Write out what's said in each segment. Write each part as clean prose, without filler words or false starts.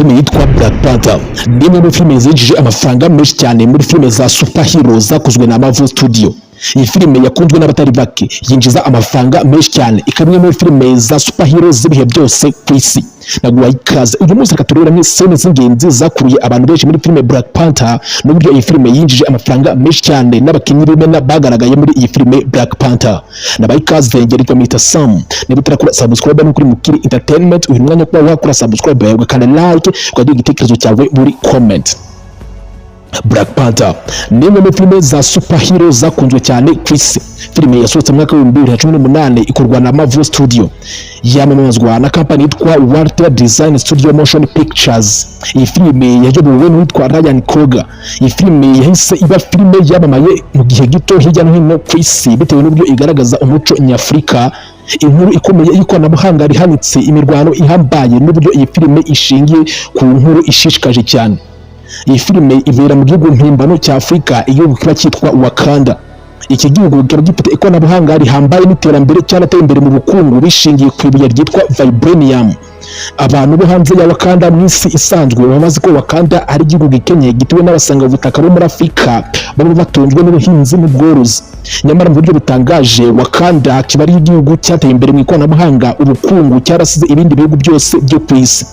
filime yitwa Black Panther ni imwe muri filime zinjije amafaranga menshi cyane muri filime za superhero zakozwe na Marvel Studio. Iyi filime yakunzwe n'abatari bake, yinjiza amafaranga menshi cyane, ikaba imwe muri filime za superhero z'ibihe byose ku isi. Naguha ikaze uyu munsi katurebera scene z'ingenzi zakuruye abantu benshi muri filime Black Panther n'uburyo iyi filime yinjije amafaranga menshi cyane n'abakinnyi b'imena bagaragaye muri iyi filime Black Panther. Nabaha ikaze vengeritwa mita Sam, niba utarakora subscribe no kuri Mukiri Entertainment uyu mwanya kuba wakora subscribe ugakanda like ukagira igitekerezo cyawe muri comment. Black Panther ni imwe muri filime za superhero zakunzwe cyane ku isi. Filime yasohotse mu mwaka wa 2018 ikorwa na Marvel Studio, yamamazwa na company yitwa Walter Design Studio Motion Pictures. Iyi filime yayobowe n'uwitwa Ryan Coogler. Iyi filime yahise iba filime yamamaye mu gihe gito hirya no hino ku isi bitewe n'uburyo igaragaza umuco nyafurika, inkuru ikomeye y'ikoranabuhanga rihanitse, imirwano ihambaye n'uburyo iyi filime ishingiye ku nkuru ishishikaje cyane. Iyi filime ibera mu gihugu mpimbano cya Afurika, igihugu kiba cyitwa Wakanda. Iki gihugu kiba gifite ikoranabuhanga rihambaye n'iterambere cyanateye imbere mu bukungu bishingiye ku ibuye ryitwa vibranium. Abantu bo hanze ya Wakanda mu isi isanzwe bamaze ko Wakanda ari igihugu gikenye gituwe n'abasanga ubutaka bo muri Afurika baba batunzwe n'ubuhinzi n'ubworozi. Nyamara mu buryo butangaje Wakanda kiba ari igihugu cyateye imbere mu ikoranabuhanga, ubukungu cyarasize ibindi bihugu byose byo ku isi.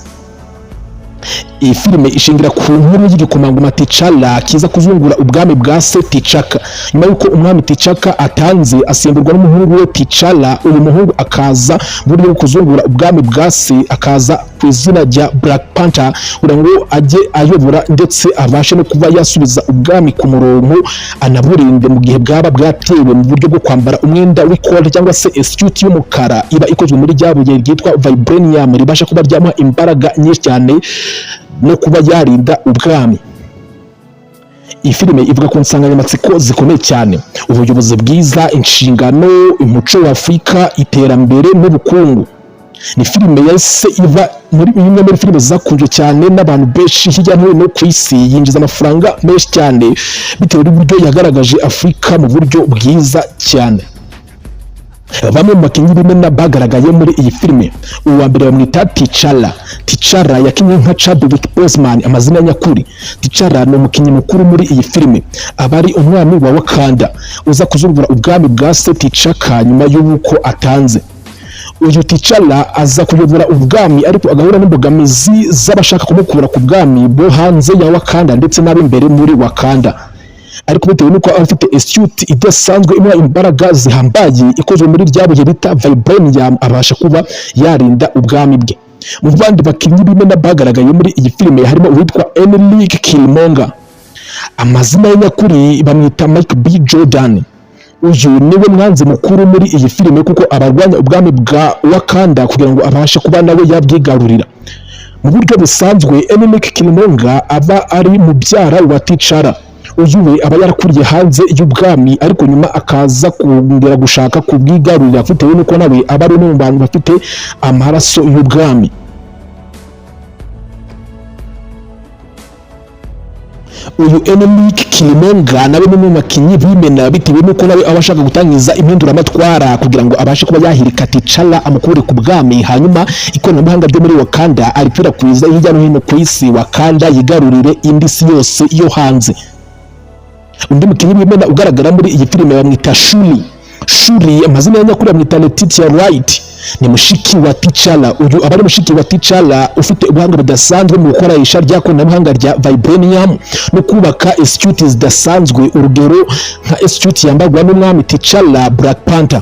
Iyi filime ishingira ku nkuru y'igikomangoma T'Challa kiza kuzungura ubwami bwa se T'Chaka. Nyuma yuko umwami T'Chaka atanze asimburwa n'umuhungu we T'Challa, uyu muhungu akaza mu buryo bwo kuzungura ubwami bwa se, akaza ku izina rya Black Panther kugira ngo ajye ayobora ndetse abashe no kuba yasubiza ubwami ku murongo, anaburinde mu gihe bwaba bwatewe, mu buryo bwo kwambara umwenda w'ikora cyangwa se suit y'umukara iba ikozwe muri ryabuye ryitwa vibranium ribasha kuba ryamuha imbaraga nyinshi cyane no kuba yarinda ubwami. Iyi filime ivuga ku nsanganyamatsiko zikomeye cyane: ubuyobozi bwiza, inshingano, umuco wa Afurika, iterambere n'ubukungu. Ni filime yahise iva muri imwe muri filime zakunzwe cyane n'abantu benshi hirya no hino ku isi, yinjiza amafaranga menshi cyane bitewe n'uburyo yagaragaje Afurika mu buryo bwiza cyane. Bamwe mu bakinnyi b'imena bagaragaye muri iyi filime, uwa mbere bamwita T'Challa. T'Challa yakinnye nka Chadwick Boseman amazina nyakuri. T'Challa ni umukinnyi mukuru muri iyi filime, aba ari umwami wa Wakanda uza kuzungura ubwami bwa se T'Chaka nyuma y'uko atanze. Uyu T'Challa aza kuyobora ubwami ariko agahura n'imbogamizi z'abashaka kumukura ku bwami bo hanze ya Wakanda ndetse n'ab'imbere muri Wakanda. Ariko bitewe nuko afite suit idasanzwe imuha imbaraga zihambaye ikozwe muri ryabuye bita vibranium, abasha kuba yarinda ubwami bwe. Mu bandi bakinnyi b'imena bagaragaye muri iyi filime harimo uwitwa Enrique Killmonger, amazina ye nyakuri bamwita Michael B. Jordan. Uyu niwe mwanzi mukuru muri iyi filime kuko abarwanya ubwami bwa Wakanda kugira ngo abashe kuba nawe yabwigarurira. Mu buryo busanzwe Enrique Killmonger aba ari mubyara wa T'Challa. Uyu we aba yarakuriye hanze y'ubwami ariko nyuma akaza kongera gushaka kubwigarurira bitewe nuko nawe aba ari mu bantu bafite amaraso y'ubwami. Uyu Enrique Killmonger nawe ni mu bakinnyi b'imena bitewe nuko nawe aba ashaka gutangiza impinduramatwara kugira ngo abashe kuba yahirika T'Challa amukure ku bwami, hanyuma ikoranabuhanga ryo muri Wakanda arikwirakwiza hirya no hino ku isi, Wakanda yigarurire indi si yose yo hanze. Undi mukinnyi w'imena ugaragara muri iyi filime bamwita Shuri. Shuri amazina ya nyakuri bamwita Letitia Wright, ni mushiki wa T'Challa. Uyu aba ari mushiki wa T'Challa ufite ubuhanga budasanzwe mu gukoresha ryakoranabuhanga rya vibranium no kubaka suit zidasanzwe, urugero nka suit yambarwa n'umwami T'Challa Black Panther.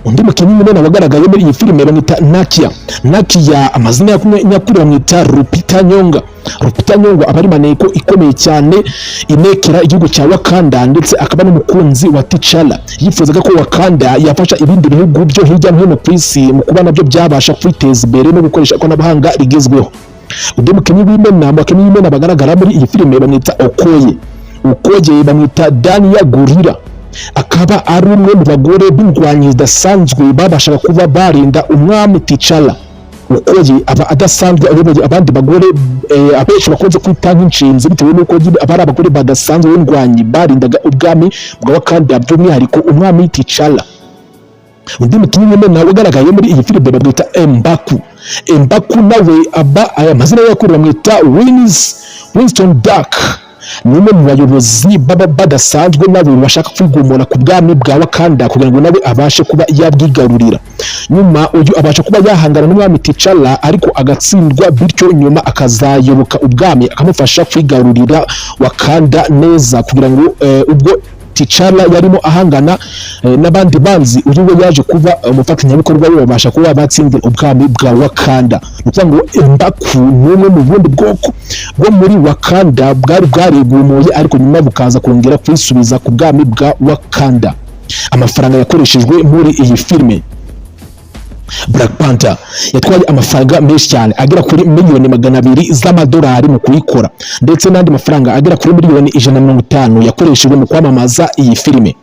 Undi mukinnyi w'imena wagaragaye muri iyi filime bamwita Nakia. Nakia amazina ya nyakuri bamwita Lupita Nyong'o. Lupita Nyong'o aba ari maneko ikomeye cyane inekera igihugu cya Wakanda ndetse akaba n'umukunzi wa T'Challa. Yifuzaga ko Wakanda yafasha ibindi bihugu byo hirya no hino ku isi mu kuba nabyo byabasha kwiteza imbere no gukoresha ikoranabuhanga rigezweho. Undi mukinnyi w'imena bagaragara muri iyi filime bamwita Okoye. Okoye bamwita Dania Gurira, akaba ari umwe mu bagore b'indwanyi zidasanzwe babashaga kuba barinda umwami T'Challa. Okoye aba adasanzwe ayoboye abandi bagore abenshi bakunze kwita nk'inshinzi bitewe nuko aba ari abagore badasanzwe b'indwanyi barindaga ubwami bwa Wakanda by'umwihariko umwami T'Challa. undi mukinnyi nyine nawe ugaragaye muri iyi filime bamwita Mbaku nawe aba aya mazina yakurira bamwita Winston Duck, ni umwe mu bayobozi baba badasanzwe nabo bashaka kwigomora ku bwami bwa Wakanda kugira ngo nawe abashe kuba yabwigarurira. Nyuma uyu abasha kuba yahangana n'umwami T'Challa ariko agatsindwa, bityo nyuma akazayoboka ubwami akamufasha kwigarurira Wakanda neza, kugira ngo ubwo T'Challa yarimo ahangana n'abandi banzi, uyu we yaje kuba umufatanyabikorwa we, babasha kuba batsindira ubwami bwa Wakanda. Nukuvuga ngo Mbaku n'umwe mu bundi bwoko bwo muri Wakanda bwari bwarigumuye ariko nyuma bukaza kongera kwisubiza ku bwami bwa Wakanda. Amafaranga yakoreshejwe muri iyi filime, Black Panther yatwaye amafaranga menshi cyane agera kuri miliyoni 200 z'amadolari mu kuyikora, ndetse n'andi mafaranga agera kuri miliyoni 150 yakoreshejwe mu kwamamaza iyi filime.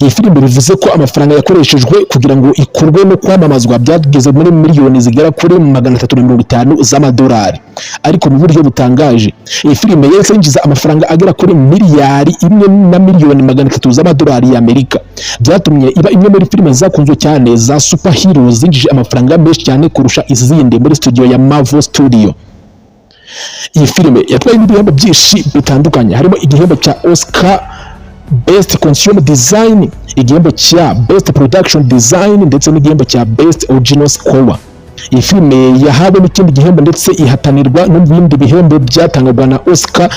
Iyi filime bivuze ko amafaranga yakoreshejwe kugira ngo ikorwe no kwamamazwa byageze muri miliyoni zigera kuri 350 z'amadolari, ariko mu buryo butangaje iyi filime yese yinjiza amafaranga agera kuri miliyari 1 na miliyoni 300 z'amadolari y'Amerika, byatumye iba imwe muri filime zakunzwe cyane za superhero zinjije amafaranga menshi cyane kurusha izindi muri studio ya Marvel Studio. Iyi filime yatwaye ibihembo byinshi bitandukanye, harimo igihembo cya Oscar Best Costume Design, igihembo cya Best Production Design ndetse n'igihembo cya Best Original Score. Iyi filime yahawe n'ikindi gihembo ndetse ihatanirwa n'ibindi bihembo byatangwa na Oscar,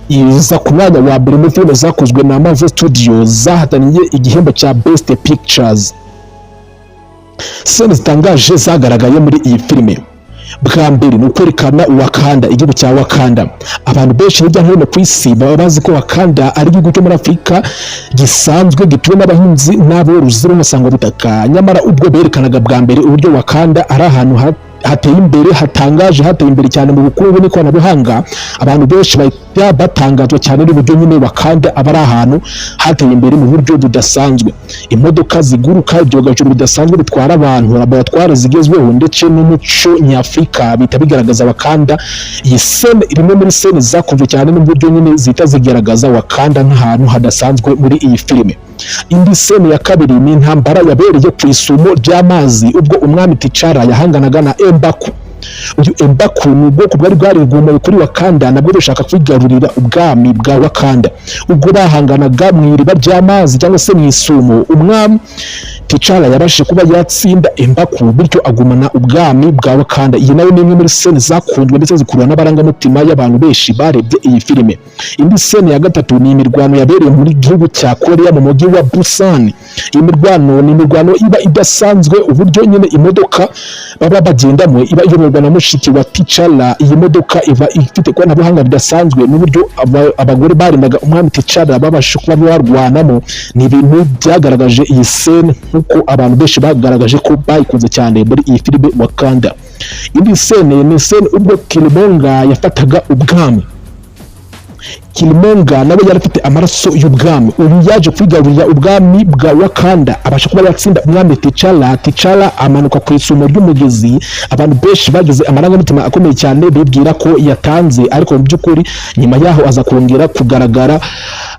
iza ku mwanya wa mbere muri filime zakozwe na Marvel Studios zahataniye igihembo cya Best Pictures. Scene zitangaje zagaragaye muri iyi filime, bwa mbere ni ukwerekana Wakanda, igihugu cya Wakanda. Abantu benshi hirya no hino ku isi baba bazi ko Wakanda ari igihugu cyo muri Afurika gisanzwe gituwe n'abahinzi n'aborozi b'umusangwabutaka, nyamara ubwo berekanaga bwa mbere uburyo Wakanda ari ahantu hateye imbere, hatangaje, hateye imbere cyane mu bukungu n'ikoranabuhanga, abantu benshi bahita batangazwa cyane n'uburyo nyine Wakanda aba ari ahantu hateye imbere mu buryo budasanzwe. Imodoka ziguruka, ibyogajuru bidasanzwe bitwara abantu, laboratwari zigezweho ndetse n'umuco nyafurika bita bigaragaza Wakanda. Iyi scene irimo muri scene zakunzwe cyane n'uburyo nyine zita zigaragaza Wakanda nk'ahantu hadasanzwe muri iyi filime. Indi scene ya kabiri ni intambara yabereye ku isumo ry'amazi, ubwo umwami T'Challa yahanganaga na Mbaku. Uyu Mbaku ni ubwoko bwari bwarigumuye kuri Wakanda, nabwo bushaka kwigarurira ubwami bwa Wakanda. Ubwo bahanganaga mu iriba ry'amazi cyangwa se mu isumo, umwami T'Challa yabashije kuba yatsinda Mbaku, bityo agumana ubwami bwa Wakanda. Iyi nayo ni imwe muri scene zakunzwe ndetse zikurura n'abarangamutima y'abantu benshi barebye iyi filime. Indi scene ya gatatu ni imirwano yabereye muri gihugu cya Korea mu mujyi wa Busan. Iyi mirwano ni imirwano iba idasanzwe, uburyo nyine imodoka baba bagendamo iba iyoborwa na mushiki wa T'Challa. Iyi modoka iba ifite ikoranabuhanga ridasanzwe, n'uburyo abagore barindaga umwami T'Challa babasha kuba barwanamo. Ni ibintu byagaragaje iyi scene nkuko abantu benshi bagaragaje ko bayikunze cyane muri iyi filime Wakanda. Indi scene ni scene ubwo Killmonger yafataga ubwami. Killmonger nawe yari afite amaraso y'ubwami, ubu yaje kwigarurira ubwami bwa Wakanda, abasha kuba yatsinda umwami T'Challa. T'Challa amanuka ku isumo ry'umugezi, abantu benshi bagize amarangamutima akomeye cyane bibwira ko yatanze, ariko mu by'ukuri nyuma yaho aza kongera kugaragara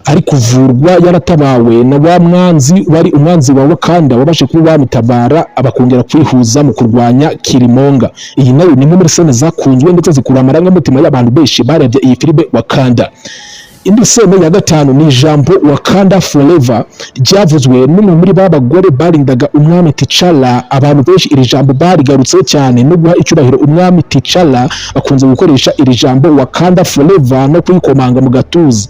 ari kuvurwa, yaratabawe na wa mwanzi wari umwanzi wa Wakanda, wabashe kuba bamutabara abakongera kwihuza mu kurwanya Killmonger. Iyi nayo ni imwe muri scene zakunzwe ndetse zikurura amarangamutima y'abantu benshi barebye iyi filime Wakanda. Indi scene ya gatanu ni ijambo Wakanda Forever ryavuzwe n'umwe muri babagore barindaga umwami T'Challa. Abantu benshi iri jambo barigarutseho cyane no guha icyubahiro umwami T'Challa, bakunze gukoresha iri jambo Wakanda Forever no kuyikomanga mu gatuza.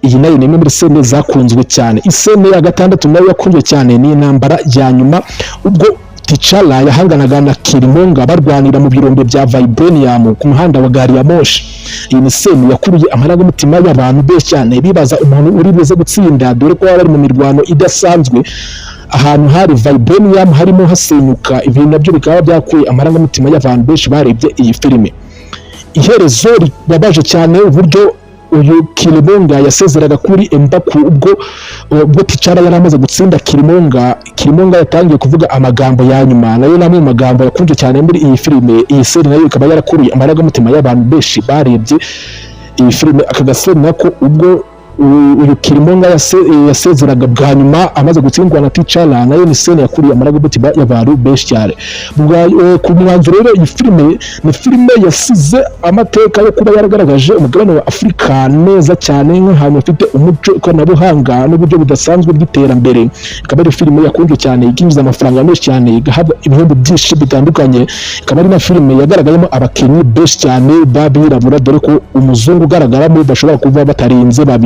Iyi nayo ni imwe muri scene zakunzwe cyane. Iscene ya gatandatu nayo yakunzwe cyane ni intambara ya nyuma, ubwo T'Challa yahanganaga na Killmonger barwanira mu birombe bya Vibranium ku muhanda wa gari ya moshi. Iyi ni scene yakuruye amarangamutima y'abantu benshi cyane, bibaza umuntu uri buze gutsinda, dore ko bari mu mirwano idasanzwe ahantu hari Vibranium harimo hasenyuka. Ibintu nabyo bikaba byakuye amarangamutima y'abantu benshi barebye iyi filime. Iherezo ribabaje cyane uburyo uyu Killmonger yasezeraga kuri Mbaku, ubwo T'Challa yari amaze gutsinda Killmonger yatangiye kuvuga amagambo ya nyuma, nayo namwe mu magambo yakunze cyane muri iyi filime. Iyi scene nayo ikaba yarakuruye amarangamutima y'abantu benshi barebye iyi filime. Aka gasene nako ubwo uyu Kilimonga yasezeraga bwa nyuma amaze gutsindwa na T'Challa nayo ni scene yakuriye amaragobuti y'abantu benshi cyane. Ku mwanzuro rero iyi filime ni filime yasize amateka yo kuba yaragaragaje umugabane wa Afurika neza cyane nk'ahantu hafite umuco, ikoranabuhanga n'uburyo budasanzwe bw'iterambere. Ikaba ari filime yakunzwe cyane ikinjiza amafaranga menshi cyane igahabwa ibihembo byinshi bitandukanye. Ikaba ari na filime yagaragayemo abakinnyi benshi cyane b'abirabura, dore ko umuzungu ugaragaramo bashobora kuba batarenze babiri.